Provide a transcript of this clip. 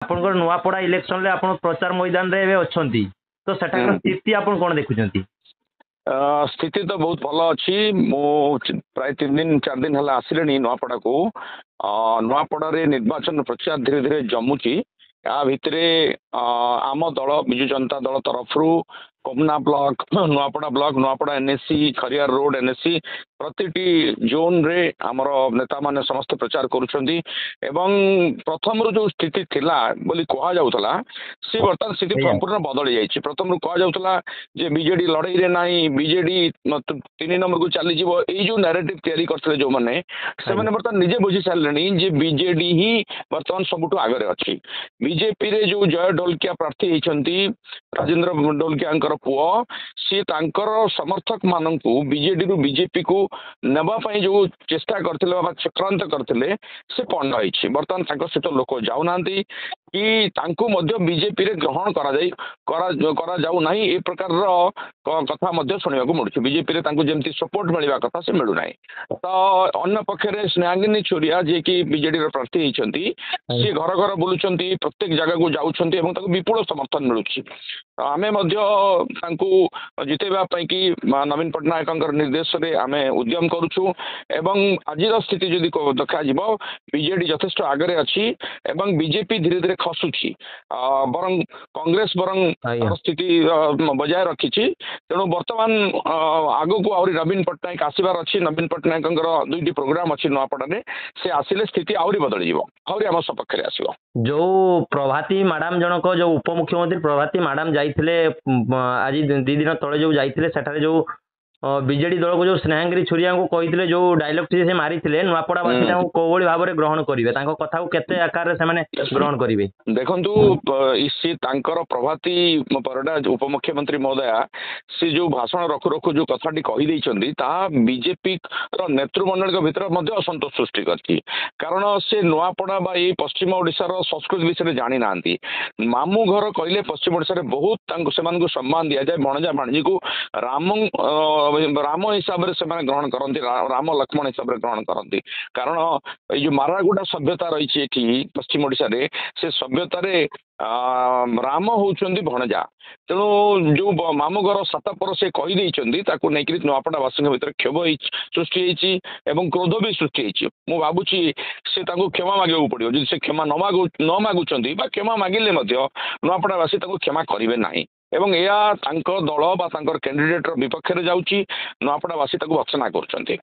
ଆପଣଙ୍କର ନୂଆପଡ଼ା ଇଲେକ୍ସନରେ ଆପଣ ପ୍ରଚାର ମଇଦାନରେ ଏବେ ଅଛନ୍ତି, ତ ସେଠାକାର ସ୍ଥିତି ଆପଣ କ'ଣ ଦେଖୁଛନ୍ତି? ସ୍ଥିତି ତ ବହୁତ ଭଲ ଅଛି। ମୁଁ ପ୍ରାୟ 3-4 ଦିନ ହେଲା ଆସିଲେଣି ନୂଆପଡ଼ାକୁ। ନୂଆପଡ଼ାରେ ନିର୍ବାଚନ ପ୍ରଚାର ଧୀରେ ଧୀରେ ଜମୁଛି। ୟା ଭିତରେ ଆମ ଦଳ ବିଜୁ ଜନତା ଦଳ ତରଫରୁ Komna block, Nuapada block, Nuapada NAC, Khariar road NAC ପ୍ରତିଟି ଜୋନ୍ରେ ଆମର ନେତାମାନେ ସମସ୍ତେ ପ୍ରଚାର କରୁଛନ୍ତି ଏବଂ ପ୍ରଥମରୁ ଯେଉଁ ସ୍ଥିତି ଥିଲା ବୋଲି କୁହାଯାଉଥିଲା ସେ ବର୍ତ୍ତମାନ ସ୍ଥିତି ସମ୍ପୂର୍ଣ୍ଣ ବଦଳି ଯାଇଛି। ପ୍ରଥମରୁ କୁହାଯାଉଥିଲା ଯେ ବିଜେଡି ଲଢ଼େଇରେ ନାହିଁ, ବିଜେଡି 3 ନମ୍ବରକୁ ଚାଲିଯିବ, ଏଇ ଯେଉଁ ନାରେଟିଭ୍ ତିଆରି କରିଥିଲେ ଯେଉଁମାନେ, ସେମାନେ ବର୍ତ୍ତମାନ ନିଜେ ବୁଝି ସାରିଲେଣି ଯେ ବିଜେଡି ହିଁ ବର୍ତ୍ତମାନ ସବୁଠୁ ଆଗରେ ଅଛି। ବିଜେପିରେ ଯେଉଁ ଜୟ ଢୋଲକିଆ ପ୍ରାର୍ଥୀ ହେଇଛନ୍ତି ରାଜେନ୍ଦ୍ର ଢୋଲକିଆଙ୍କର ପୁଅ, ସିଏ ତାଙ୍କର ସମର୍ଥକ ମାନଙ୍କୁ ବିଜେଡିରୁ ବିଜେପିକୁ ନେବା ପାଇଁ ଯେଉଁ ଚେଷ୍ଟା କରିଥିଲେ ବା ଚକ୍ରାନ୍ତ କରିଥିଲେ ସେ ପଣ୍ଡ ହେଇଛି। ବର୍ତ୍ତମାନ ତାଙ୍କ ସହିତ ଲୋକ ଯାଉନାହାନ୍ତି କି ତାଙ୍କୁ ମଧ୍ୟ ବିଜେପିରେ ଗ୍ରହଣ କରାଯାଉ ନାହିଁ, ଏ ପ୍ରକାରର କଥା ମଧ୍ୟ ଶୁଣିବାକୁ ମିଳୁଛି। ବିଜେପିରେ ତାଙ୍କୁ ଯେମିତି ସପୋର୍ଟ ମିଳିବା କଥା ସେ ମିଳୁନାହିଁ। ତ ଅନ୍ୟ ପକ୍ଷରେ ସ୍ନେହାଙ୍ଗିନୀ ଛୁରିଆ ଯିଏକି ବିଜେଡିର ପ୍ରାର୍ଥୀ ହେଇଛନ୍ତି, ସିଏ ଘର ଘର ବୁଲୁଛନ୍ତି, ପ୍ରତ୍ୟେକ ଜାଗାକୁ ଯାଉଛନ୍ତି ଏବଂ ତାଙ୍କୁ ବିପୁଳ ସମର୍ଥନ ମିଳୁଛି। ଆମେ ମଧ୍ୟ ତାଙ୍କୁ ଜିତେଇବା ପାଇଁ କି ନବୀନ ପଟ୍ଟନାୟକଙ୍କର ନିର୍ଦ୍ଦେଶରେ ଆମେ ଉଦ୍ୟମ କରୁଛୁ ଏବଂ ଆଜିର ସ୍ଥିତି ଯଦି ଦେଖାଯିବ ବିଜେଡି ଯଥେଷ୍ଟ ଆଗରେ ଅଛି ଏବଂ ବିଜେପି ଧୀରେ ଧୀରେ ଖସୁଛି, ବରଂ କଂଗ୍ରେସ ତାର ସ୍ଥିତି ବଜାୟ ରଖିଛି। ତେଣୁ ବର୍ତ୍ତମାନ ଆଗକୁ ଆହୁରି ନବୀନ ପଟ୍ଟନାୟକ ଆସିବାର ଅଛି। ନବୀନ ପଟ୍ଟନାୟକଙ୍କର 2ଟି ପ୍ରୋଗ୍ରାମ ଅଛି ନୂଆପଡ଼ାରେ, ସେ ଆସିଲେ ସ୍ଥିତି ଆହୁରି ବଦଳିଯିବ, ଆହୁରି ଆମ ସପକ୍ଷରେ ଆସିବ। ଯୋଉ ପ୍ରଭାତୀ ମ୍ୟାଡାମ ଜଣକ ଯୋଉ ଉପମୁଖ୍ୟମନ୍ତ୍ରୀ ପ୍ରଭାତୀ ମ୍ୟାଡାମ ଯାଇଥିଲେ ଆଜି 2 ଦିନ ତଳେ ଯୋଉ ଯାଇଥିଲେ, ସେଠାରେ ଯୋଉ ବିଜେଡି ଦଳକୁ ଯୋଉ ସ୍ନେହାଙ୍ଗିରୀ ଛୁରିଆଙ୍କୁ କହିଥିଲେ ଯୋଉ ଡାଇଲଗଟି ସେ ମାରିଥିଲେ, ନୂଆପଡ଼ାବାସୀ ତାଙ୍କୁ କୋଉଭଳି ଭାବରେ ଗ୍ରହଣ କରିବେ, ତାଙ୍କ କଥାକୁ କେତେ ଆକାରରେ ସେମାନେ ଗ୍ରହଣ କରିବେ? ଦେଖନ୍ତୁ, ସେ ତାଙ୍କର ପ୍ରଭାତୀ ପରିଡ଼ା ଉପମୁଖ୍ୟମନ୍ତ୍ରୀ ମହୋଦୟା ସେ ଯୋଉ ଭାଷଣ ରଖୁ ରଖୁ ଯୋଉ କଥାଟି କହିଦେଇଛନ୍ତି ତାହା ବିଜେପିର ନେତୃମଣ୍ଡଳୀଙ୍କ ଭିତରେ ମଧ୍ୟ ଅସନ୍ତୋଷ ସୃଷ୍ଟି କରିଛି। କାରଣ ସେ ନୂଆପଡ଼ା ବା ଏଇ ପଶ୍ଚିମ ଓଡ଼ିଶାର ସଂସ୍କୃତି ବିଷୟରେ ଜାଣିନାହାନ୍ତି। ମାମୁଁ ଘର କହିଲେ ପଶ୍ଚିମ ଓଡ଼ିଶାରେ ବହୁତ ସେମାନଙ୍କୁ ସମ୍ମାନ ଦିଆଯାଏ। ଭଣଜା ଭାଣିଜୀକୁ ରାମ ହିସାବରେ ସେମାନେ ଗ୍ରହଣ କରନ୍ତି, ରାମ ଲକ୍ଷ୍ମଣ ହିସାବରେ ଗ୍ରହଣ କରନ୍ତି। କାରଣ ଏଇ ଯୋଉ ମାରାଗୁଡ଼ା ସଭ୍ୟତା ରହିଛି ଏଠି ପଶ୍ଚିମ ଓଡ଼ିଶାରେ, ସେ ସଭ୍ୟତାରେ ରାମ ହଉଛନ୍ତି ଭଣଜା। ତେଣୁ ଯୋଉ ମାମୁଁ ଘର ସାତପର ସେ କହିଦେଇଛନ୍ତି, ତାକୁ ନେଇକରି ନୂଆପଡ଼ାବାସୀଙ୍କ ଭିତରେ କ୍ଷୋଭ ସୃଷ୍ଟି ହେଇଛି ଏବଂ କ୍ରୋଧ ବି ସୃଷ୍ଟି ହେଇଛି। ମୁଁ ଭାବୁଛି ସେ ତାଙ୍କୁ କ୍ଷମା ମାଗିବାକୁ ପଡ଼ିବ। ଯଦି ସେ କ୍ଷମା ନ ମାଗୁଛନ୍ତି ବା କ୍ଷମା ମାଗିଲେ ମଧ୍ୟ ନୂଆପଡ଼ାବାସୀ ତାଙ୍କୁ କ୍ଷମା କରିବେ ନାହିଁ ଏବଂ ଏହା ତାଙ୍କ ଦଳ ବା ତାଙ୍କର କ୍ୟାଣ୍ଡିଡେଟର ବିପକ୍ଷରେ ଯାଉଛି। ନୂଆପଡ଼ାବାସୀ ତାକୁ ଭର୍ତ୍ସନା କରୁଛନ୍ତି।